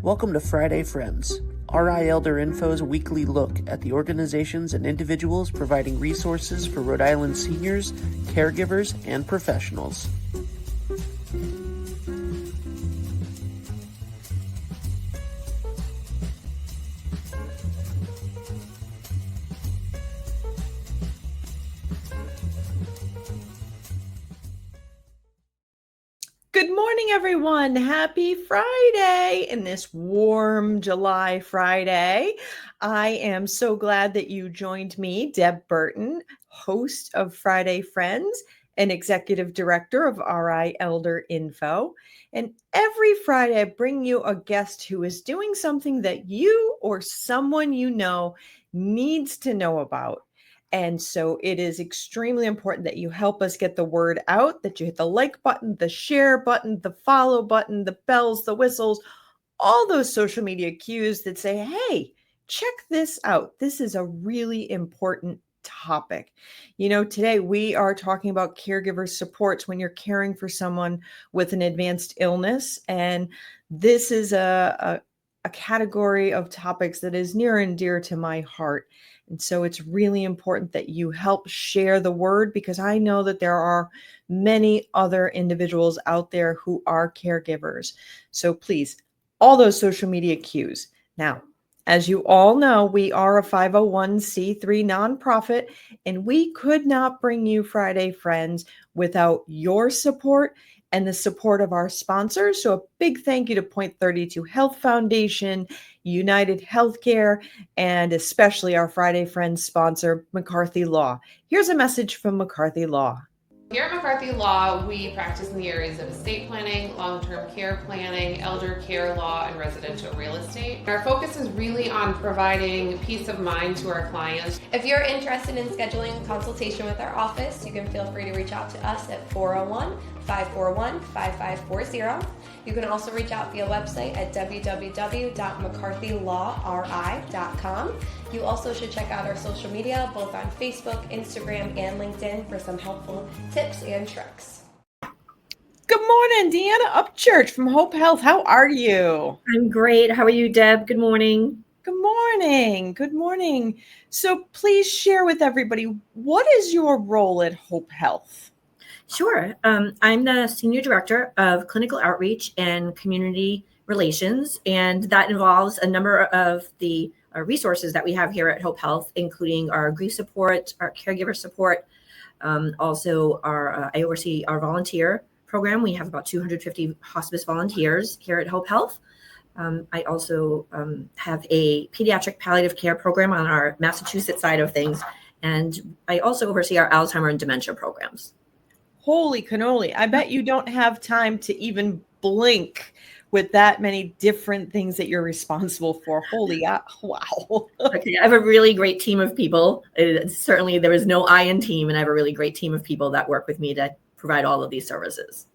Welcome to Friday Friends, RI Elder Info's weekly look at the organizations and individuals providing resources for Rhode Island seniors, caregivers, and professionals. Good morning, everyone. Happy Friday in this warm July Friday. I am so glad that you joined me, Deb Burton, host of Friday Friends and executive director of RI Elder Info. And every Friday, I bring you a guest who is doing something that you or someone you know needs to know about. And so it is extremely important that you help us get the word out, that you hit the like button, the share button, the follow button, the bells, the whistles, all those social media cues that say, hey, check this out. This is a really important topic. You know, today we are talking about caregiver supports when you're caring for someone with an advanced illness. And this is a category of topics that is near and dear to my heart. And so it's really important that you help share the word, because I know that there are many other individuals out there who are caregivers. So please, all those social media cues. Now, as you all know, we are a 501c3 nonprofit, and we could not bring you Friday Friends without your support and the support of our sponsors. So a big thank you to Point 32 Health Foundation, United Healthcare, and especially our Friday Friends sponsor, McCarthy Law. Here's a message from McCarthy Law. Here at McCarthy Law, we practice in the areas of estate planning, long-term care planning, elder care law, and residential real estate. Our focus is really on providing peace of mind to our clients. If you're interested in scheduling a consultation with our office, you can feel free to reach out to us at 401-541-5540. You can also reach out via website at www.mccarthylawri.com. You also should check out our social media, both on Facebook, Instagram, and LinkedIn for some helpful tips and tricks. Good morning, Deanna Upchurch from Hope Health. How are you? I'm great. How are you, Deb? Good morning. Good morning. Good morning. So please share with everybody, what is your role at Hope Health? Sure. I'm the Senior Director of Clinical Outreach and Community Relations, and that involves a number of the resources that we have here at Hope Health, including our grief support, our caregiver support, also I oversee our volunteer program. We have about 250 hospice volunteers here at Hope Health. I also have a pediatric palliative care program on our Massachusetts side of things, and I also oversee our Alzheimer and dementia programs. Holy cannoli. I bet you don't have time to even blink with that many different things that you're responsible for. Holy, wow. Okay, I have a really great team of people. Certainly there is no I in team, and I have a really great team of people that work with me to provide all of these services.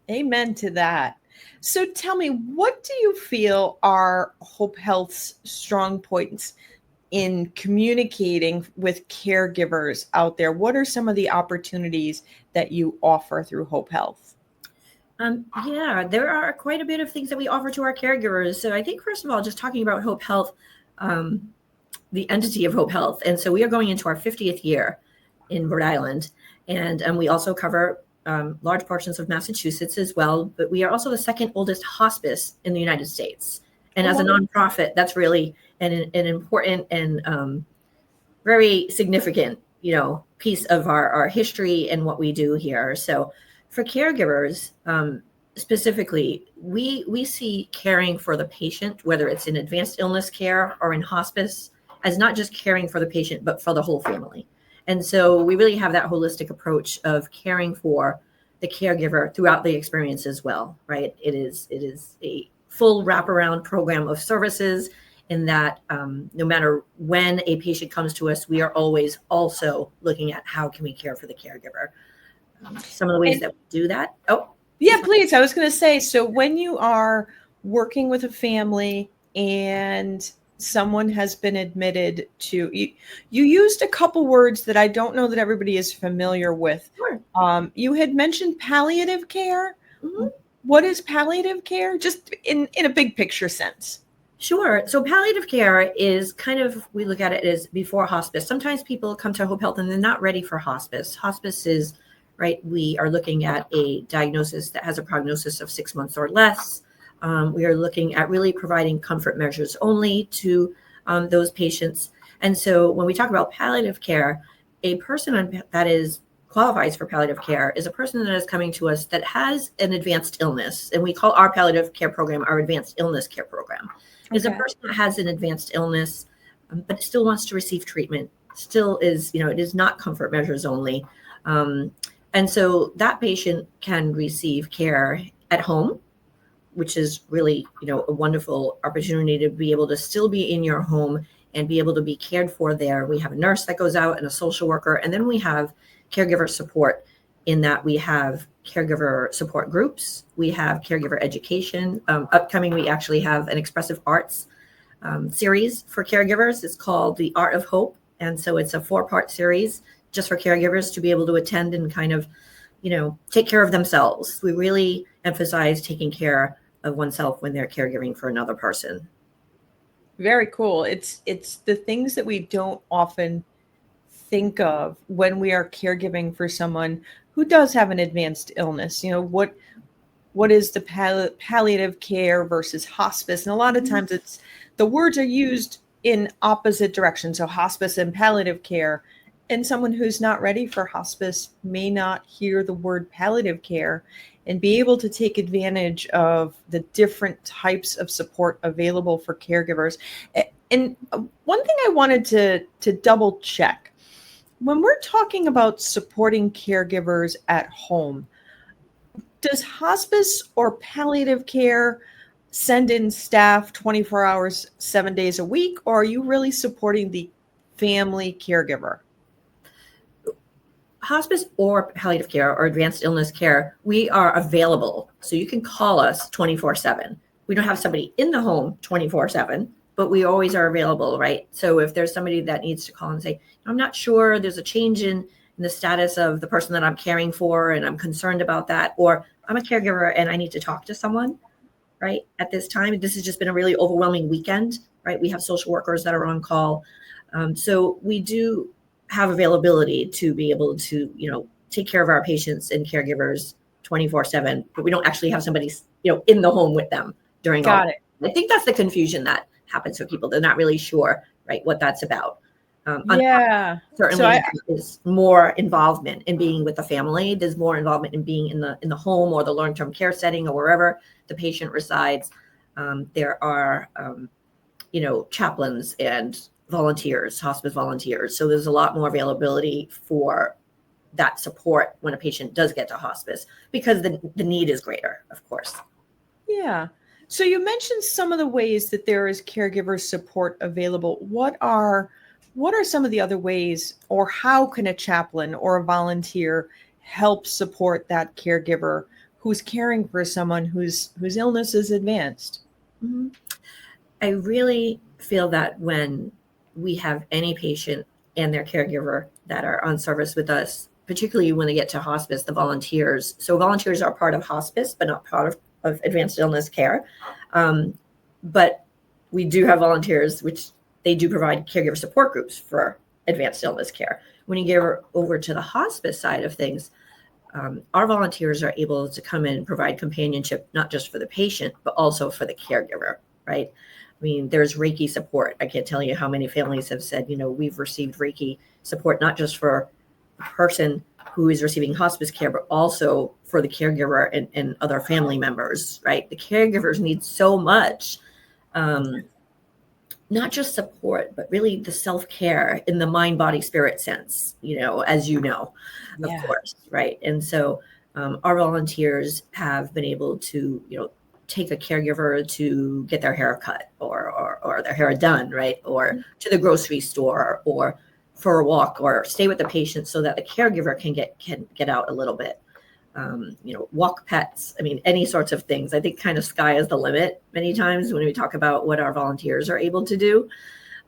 Amen to that. So tell me, what do you feel are Hope Health's strong points in communicating with caregivers out there? What are some of the opportunities that you offer through Hope Health? Yeah, there are quite a bit of things that we offer to our caregivers. So I think, first of all, just talking about Hope Health, the entity of Hope Health. And so we are going into our 50th year in Rhode Island. And we also cover large portions of Massachusetts as well. But we are also the second oldest hospice in the United States. And as a nonprofit, that's really an important and very significant, piece of our history and what we do here. So for caregivers, specifically, we see caring for the patient, whether it's in advanced illness care or in hospice, as not just caring for the patient, but for the whole family. And so we really have that holistic approach of caring for the caregiver throughout the experience as well, right? It is a full wraparound program of services in that no matter when a patient comes to us, we are always also looking at how can we care for the caregiver. Some of the ways that we do that. Oh, yeah, please. I was going to say, so when you are working with a family and someone has been admitted to, you used a couple words that I don't know that everybody is familiar with. Sure. You had mentioned palliative care. Mm-hmm. What is palliative care? Just in a big picture sense. Sure. So palliative care is kind of, we look at it as before hospice. Sometimes people come to Hope Health and they're not ready for hospice. Hospice is, right, we are looking at a diagnosis that has a prognosis of 6 months or less. We are looking at really providing comfort measures only to those patients. And so when we talk about palliative care, a person that is qualifies for palliative care is a person that is coming to us that has an advanced illness. And we call our palliative care program our advanced illness care program. Is a person that has an advanced illness, but still wants to receive treatment, still is, it is not comfort measures only. And so that patient can receive care at home, which is really, a wonderful opportunity to be able to still be in your home and be able to be cared for there. We have a nurse that goes out and a social worker, and then we have caregiver support in that we have caregiver support groups. We have caregiver education. Upcoming, we actually have an expressive arts series for caregivers. It's called The Art of Hope. And so it's a 4-part series just for caregivers to be able to attend and kind of, take care of themselves. We really emphasize taking care of oneself when they're caregiving for another person. Very cool. It's the things that we don't often think of when we are caregiving for someone who does have an advanced illness. What is the palliative care versus hospice? And a lot of times it's the words are used in opposite directions. So hospice and palliative care, and someone who's not ready for hospice may not hear the word palliative care and be able to take advantage of the different types of support available for caregivers. And one thing I wanted to double check, when we're talking about supporting caregivers at home, does hospice or palliative care send in staff 24 hours, 7 days a week, or are you really supporting the family caregiver? Hospice or palliative care or advanced illness care, we are available. So you can call us 24/7. We don't have somebody in the home 24/7, but we always are available, right? So if there's somebody that needs to call and say, I'm not sure, there's a change in the status of the person that I'm caring for, and I'm concerned about that, or I'm a caregiver and I need to talk to someone, right? At this time, this has just been a really overwhelming weekend, right? We have social workers that are on call. So we do have availability to be able to, take care of our patients and caregivers 24/7, but we don't actually have somebody, in the home with them during all. Got it. I think that's the confusion that happens for people. They're not really sure, right, what that's about. Yeah. Certainly, there's more involvement in being with the family. There's more involvement in being in the home or the long-term care setting or wherever the patient resides. There are, chaplains and volunteers, hospice volunteers. So there's a lot more availability for that support when a patient does get to hospice because the need is greater, of course. Yeah. So you mentioned some of the ways that there is caregiver support available. What are some of the other ways, or how can a chaplain or a volunteer help support that caregiver who's caring for someone whose illness is advanced? Mm-hmm. I really feel that when we have any patient and their caregiver that are on service with us, particularly when they get to hospice, the volunteers. So volunteers are part of hospice, but not part of advanced illness care. But we do have volunteers, which they do provide caregiver support groups for advanced illness care. When you get over to the hospice side of things, our volunteers are able to come in and provide companionship, not just for the patient, but also for the caregiver, right? I mean, there's Reiki support. I can't tell you how many families have said, we've received Reiki support, not just for the person who is receiving hospice care, but also for the caregiver and other family members, right? The caregivers need so much, not just support, but really the self-care in the mind, body, spirit sense, as of course, right? And so our volunteers have been able to, take a caregiver to get their hair cut or their hair done, right? Or to the grocery store or for a walk or stay with the patient so that the caregiver can get out a little bit. Walk pets. I mean, any sorts of things. I think kind of sky is the limit many times when we talk about what our volunteers are able to do.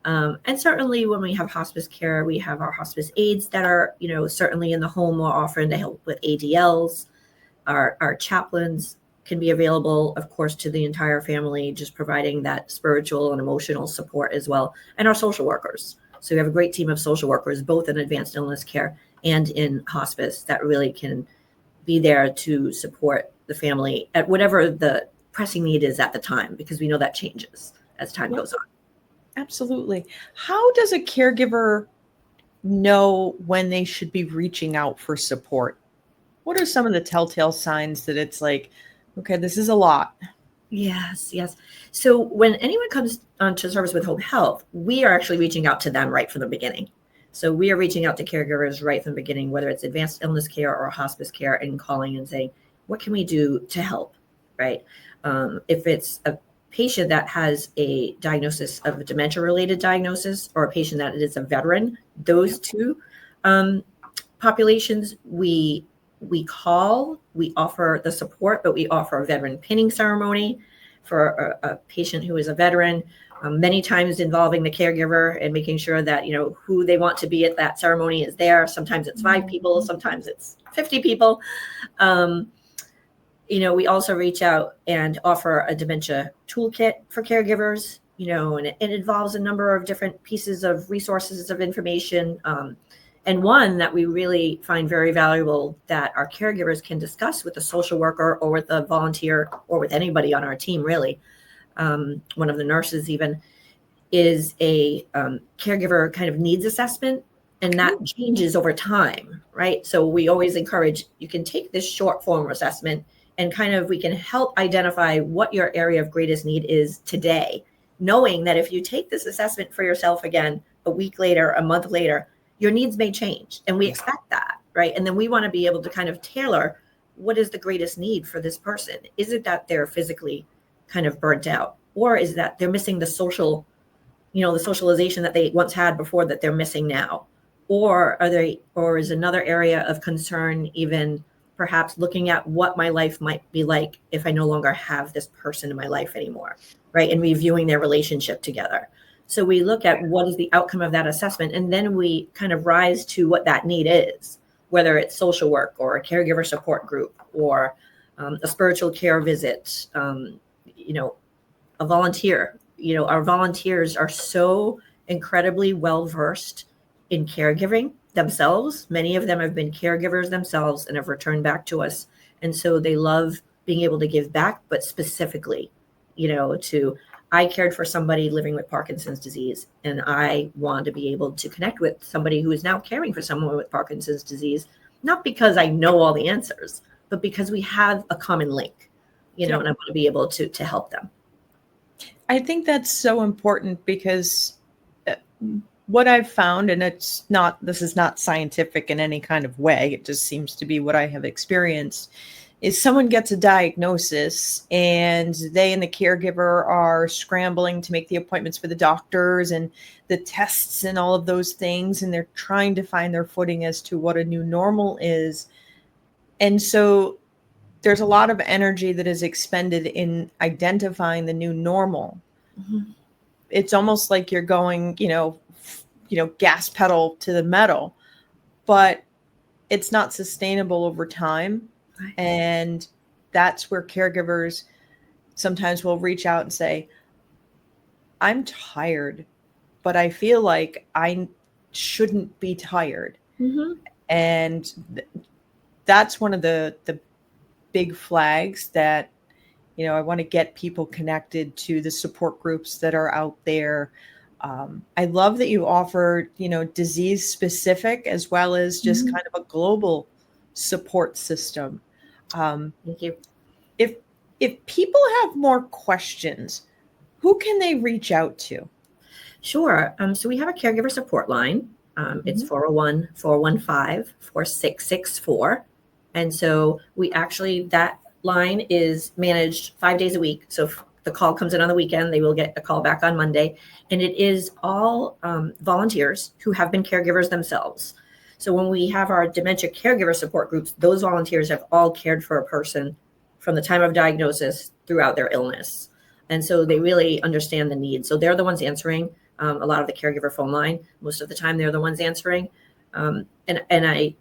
And certainly when we have hospice care, we have our hospice aides that are, certainly in the home more often to help with ADLs. Our chaplains can be available, of course, to the entire family, just providing that spiritual and emotional support as well. And our social workers. So we have a great team of social workers, both in advanced illness care and in hospice, that really can be there to support the family at whatever the pressing need is at the time, because we know that changes as time goes on. Absolutely. How does a caregiver know when they should be reaching out for support? What are some of the telltale signs that it's like, okay, this is a lot? Yes. So when anyone comes onto service with Hope Health, we are actually reaching out to them right from the beginning. So we are reaching out to caregivers right from the beginning, whether it's advanced illness care or hospice care, and calling and saying, what can we do to help, right? If it's a patient that has a diagnosis of a dementia-related diagnosis, or a patient that is a veteran, those two populations, we call, we offer the support, but we offer a veteran pinning ceremony for a patient who is a veteran, many times involving the caregiver and making sure that, who they want to be at that ceremony is there. Sometimes it's 5 people, sometimes it's 50 people. We also reach out and offer a dementia toolkit for caregivers, and it involves a number of different pieces of resources of information. And one that we really find very valuable that our caregivers can discuss with a social worker or with a volunteer or with anybody on our team, really, one of the nurses even, is a caregiver kind of needs assessment. And that changes over time, right? So we always encourage, you can take this short form assessment and we can help identify what your area of greatest need is today, knowing that if you take this assessment for yourself again, a week later, a month later, your needs may change. And we expect that, right? And then we want to be able to kind of tailor, what is the greatest need for this person? Is it that they're physically kind of burnt out? Or is that they're missing the social, the socialization that they once had before that they're missing now? Or is another area of concern even perhaps looking at what my life might be like if I no longer have this person in my life anymore, right? And reviewing their relationship together. So we look at what is the outcome of that assessment, and then we kind of rise to what that need is, whether it's social work or a caregiver support group or a spiritual care visit, a volunteer. Our volunteers are so incredibly well-versed in caregiving themselves. Many of them have been caregivers themselves and have returned back to us. And so they love being able to give back, but specifically, I cared for somebody living with Parkinson's disease, and I want to be able to connect with somebody who is now caring for someone with Parkinson's disease, not because I know all the answers, but because we have a common link, and I want to be able to help them. I think that's so important because what I've found, and this is not scientific in any kind of way, it just seems to be what I have experienced, is someone gets a diagnosis and they and the caregiver are scrambling to make the appointments for the doctors and the tests and all of those things. And they're trying to find their footing as to what a new normal is. And so there's a lot of energy that is expended in identifying the new normal. Mm-hmm. It's almost like you're going, gas pedal to the metal, but it's not sustainable over time. Right. And that's where caregivers sometimes will reach out and say, I'm tired, but I feel like I shouldn't be tired. Mm-hmm. And that's one of the big flags that, I want to get people connected to the support groups that are out there. I love that you offer, disease specific as well as just kind of a global support system. Thank you. If people have more questions, who can they reach out to? Sure. So we have a caregiver support line. It's 401-415-4664. And so that line is managed 5 days a week. So if the call comes in on the weekend, they will get a call back on Monday. And it is all volunteers who have been caregivers themselves. So when we have our dementia caregiver support groups, those volunteers have all cared for a person from the time of diagnosis throughout their illness. And so they really understand the needs. So they're the ones answering a lot of the caregiver phone line. Most of the time, they're the ones answering. And I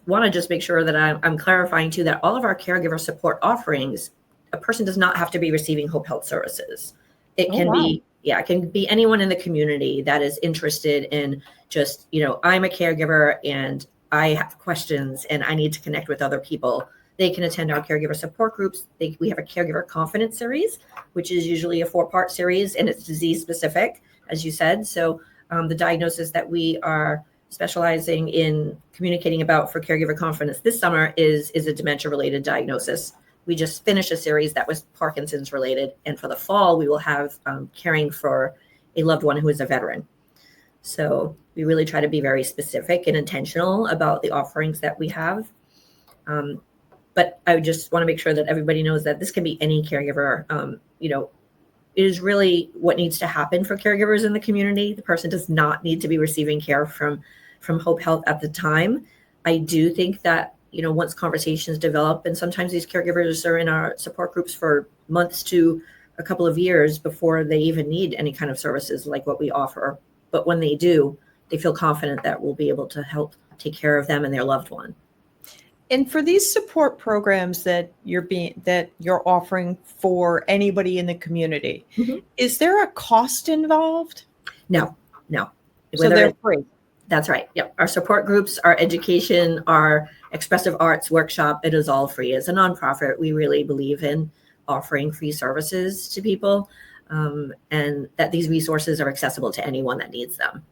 want to just make sure that I'm clarifying too, that all of our caregiver support offerings a person does not have to be receiving Hope Health services. It can wow. be, it can be anyone in the community that is interested in just, I'm a caregiver and I have questions and I need to connect with other people. They can attend our caregiver support groups. We have a caregiver confidence series, which is usually a 4-part series, and it's disease specific, as you said. So the diagnosis that we are specializing in communicating about for caregiver confidence this summer is a dementia related diagnosis. We just finished a series that was Parkinson's related. And for the fall, we will have caring for a loved one who is a veteran. So we really try to be very specific and intentional about the offerings that we have. But I just want to make sure that everybody knows that this can be any caregiver. It is really what needs to happen for caregivers in the community. The person does not need to be receiving care from Hope Health at the time. I do think that, once conversations develop, and sometimes these caregivers are in our support groups for months to a couple of years before they even need any kind of services like what we offer. But when they do, they feel confident that we'll be able to help take care of them and their loved one. And for these support programs that you're offering for anybody in the community, is there a cost involved? No. So they're free. That's right. Yep. Our support groups, our education, our expressive arts workshop, it is all free. As a nonprofit, we really believe in offering free services to people, and that these resources are accessible to anyone that needs them.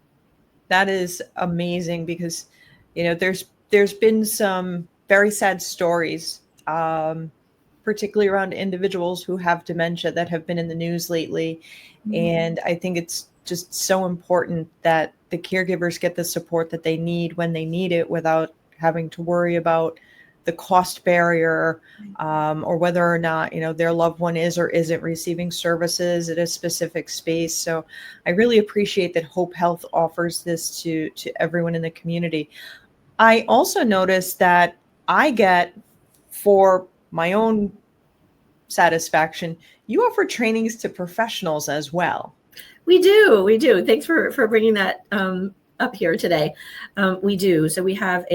That is amazing because, there's been some very sad stories, particularly around individuals who have dementia that have been in the news lately. And I think it's just so important that the caregivers get the support that they need when they need it without having to worry about the cost barrier, or whether or not, their loved one is or isn't receiving services at a specific space. So I really appreciate that Hope Health offers this to everyone in the community. I also noticed that I get, for my own satisfaction, you offer trainings to professionals as well. We do. Thanks for bringing that up here today. We do. So we have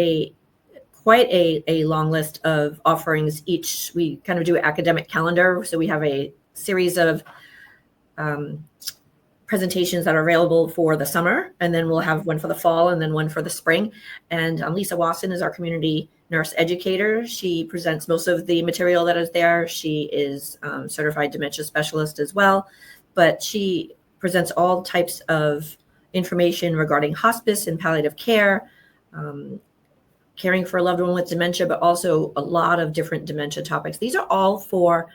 quite a long list of offerings. We kind of do an academic calendar. So we have a series of presentations that are available for the summer, and then we'll have one for the fall and then one for the spring. And Lisa Wasson is our community nurse educator. She presents most of the material that is there. She is certified dementia specialist as well, but she presents all types of information regarding hospice and palliative care, caring for a loved one with dementia, but also a lot of different dementia topics. These are all for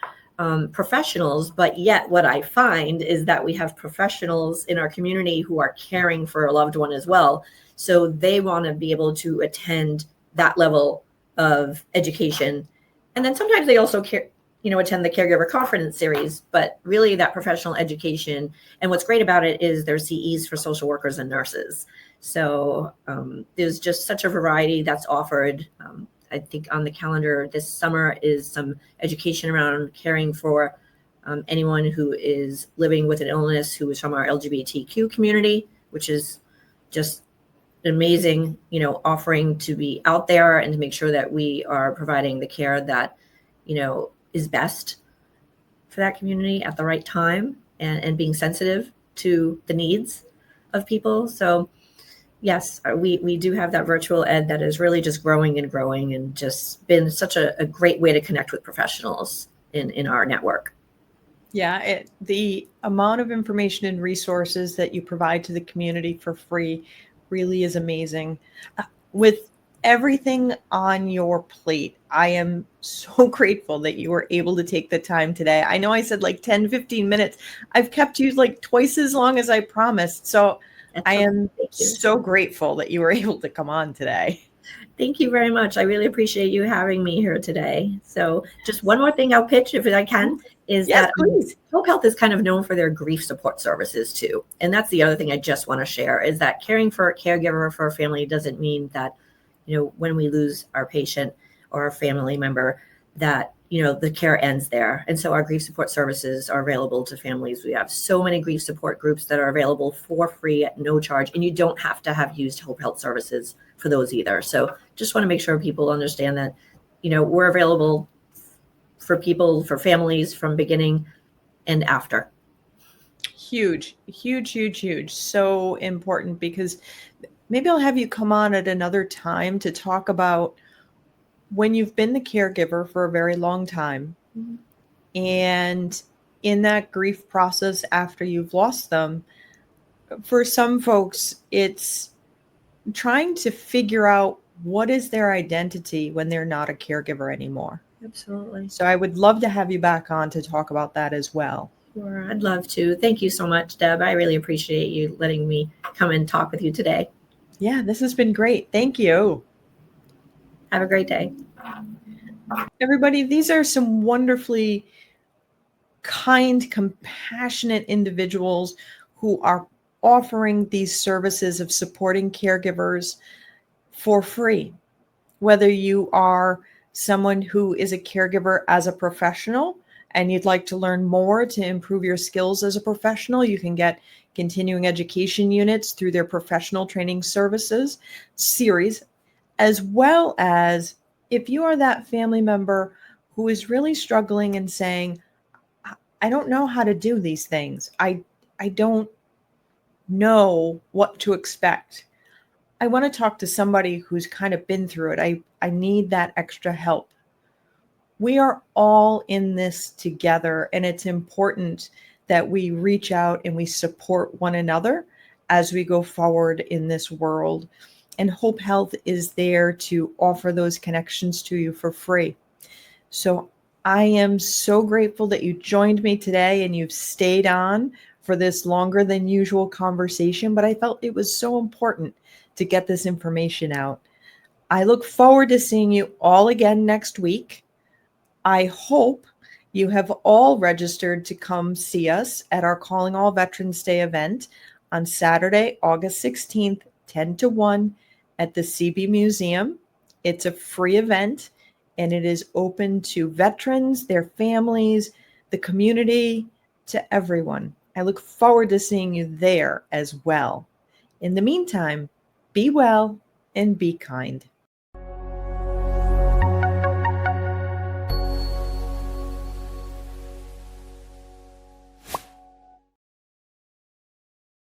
professionals, but yet what I find is that we have professionals in our community who are caring for a loved one as well. So they want to be able to attend that level of education. And then sometimes they also attend the Caregiver Confidence series, but really that professional education. And what's great about it is there's CEs for social workers and nurses. So there's just such a variety that's offered. I think on the calendar this summer is some education around caring for anyone who is living with an illness who is from our LGBTQ community, which is just an amazing, offering to be out there and to make sure that we are providing the care that, is best for that community at the right time, and being sensitive to the needs of people. So yes, we do have that virtual ed that is really just growing and just been such a great way to connect with professionals in our network. Yeah, the amount of information and resources that you provide to the community for free really is amazing. With everything on your plate, I am so grateful that you were able to take the time today. I know I said like 10, 15 minutes. I've kept you like twice as long as I promised. So I am so grateful that you were able to come on today. Thank you very much. I really appreciate you having me here today. So just one more thing I'll pitch, if I can, is that Hope Health is kind of known for their grief support services too. And that's the other thing I just want to share, is that caring for a caregiver for a family doesn't mean that, when we lose our patient or our family member, that, the care ends there. And so our grief support services are available to families. We have so many grief support groups that are available for free at no charge, and you don't have to have used Hope Health services for those either. So just want to make sure people understand that, we're available for people, for families from beginning and after. Huge, huge, huge, huge. So important, because maybe I'll have you come on at another time to talk about when you've been the caregiver for a very long time, and in that grief process after you've lost them, for some folks, it's trying to figure out what is their identity when they're not a caregiver anymore. Absolutely. So I would love to have you back on to talk about that as well. Sure, I'd love to. Thank you so much, Deb. I really appreciate you letting me come and talk with you today. Yeah, this has been great. Thank you. Have a great day. Everybody, these are some wonderfully kind, compassionate individuals who are offering these services of supporting caregivers for free. Whether you are someone who is a caregiver as a professional and you'd like to learn more to improve your skills as a professional, you can get continuing education units through their professional training services series, as well as if you are that family member who is really struggling and saying, I don't know how to do these things. I don't know what to expect. I want to talk to somebody who's kind of been through it. I need that extra help. We are all in this together, and it's important that we reach out and we support one another as we go forward in this world. And Hope Health is there to offer those connections to you for free. So I am so grateful that you joined me today and you've stayed on for this longer than usual conversation, but I felt it was so important to get this information out. I look forward to seeing you all again next week. I hope you have all registered to come see us at our Calling All Veterans Day event on Saturday, August 16th, 10 to 1 at the CB Museum. It's a free event, and it is open to veterans, their families, the community, to everyone. I look forward to seeing you there as well. In the meantime, be well and be kind.